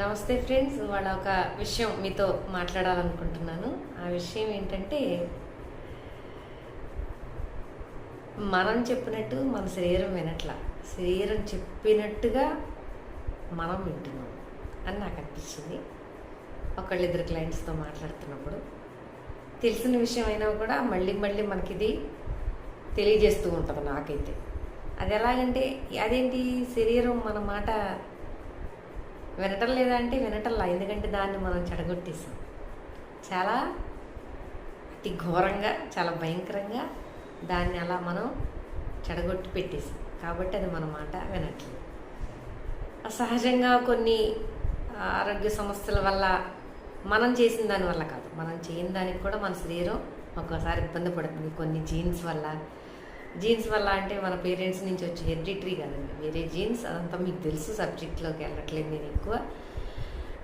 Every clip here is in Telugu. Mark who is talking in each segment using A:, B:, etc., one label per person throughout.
A: నమస్తే ఫ్రెండ్స్. ఇవాళ ఒక విషయం మీతో మాట్లాడాలనుకుంటున్నాను. ఆ విషయం ఏంటంటే, మనం చెప్పినట్టు మన శరీరం వినట్లా. శరీరం చెప్పినట్టుగా మనం వింటున్నాం అని నాకు అనిపించింది. ఒకళ్ళిద్దరు క్లయింట్స్తో మాట్లాడుతున్నప్పుడు తెలిసిన విషయం అయినా కూడా మళ్ళీ మళ్ళీ మనకిది తెలియజేస్తూ ఉంటుంది నాకైతే. అది ఎలాగంటే, అదేంటి శరీరం మన మాట వినటం లేదా అంటే వినటంలా, ఎందుకంటే దాన్ని మనం చెడగొట్టేసాం. చాలా అతి ఘోరంగా, చాలా భయంకరంగా దాన్ని అలా మనం చెడగొట్టి పెట్టేసాం. కాబట్టి అది మన మాట వినట్లేదు. సహజంగా కొన్ని ఆరోగ్య సమస్యల వల్ల, మనం చేసిన దానివల్ల కాదు, మనం చేయని దానికి కూడా మన శరీరం ఒక్కోసారి ఇబ్బంది పడుతుంది. కొన్ని జీన్స్ వల్ల అంటే మన పేరెంట్స్ నుంచి వచ్చే హెరిడిటరీ కాదండి, వేరే జీన్స్. అదంతా మీకు తెలుసు, సబ్జెక్ట్లోకి వెళ్ళట్లేదు నేను ఎక్కువ.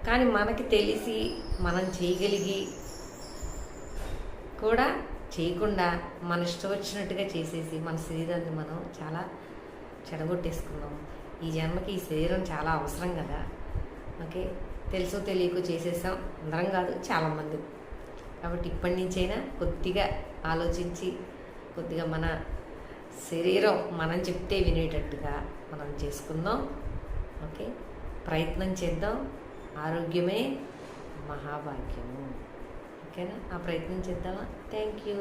A: కానీ మనకి తెలిసి మనం చేయగలిగి కూడా చేయకుండా మన ఇష్టం వచ్చినట్టుగా చేసేసి మన శరీరాన్ని మనం చాలా చెడగొట్టేసుకున్నాం. ఈ జన్మకి ఈ శరీరం చాలా అవసరం కదా. ఓకే, తెలుసో తెలియకో చేసేసాం, అందరం కాదు చాలామంది. కాబట్టి ఇప్పటి నుంచైనా కొద్దిగా ఆలోచించి, కొద్దిగా మన శరీరం మనం చెప్తే వినేటట్టుగా మనం చేసుకుందాం. ఓకే, ప్రయత్నం చేద్దాం. ఆరోగ్యమే మహాభాగ్యము. ఓకేనా? ఆ ప్రయత్నం చేద్దామా? Thank you.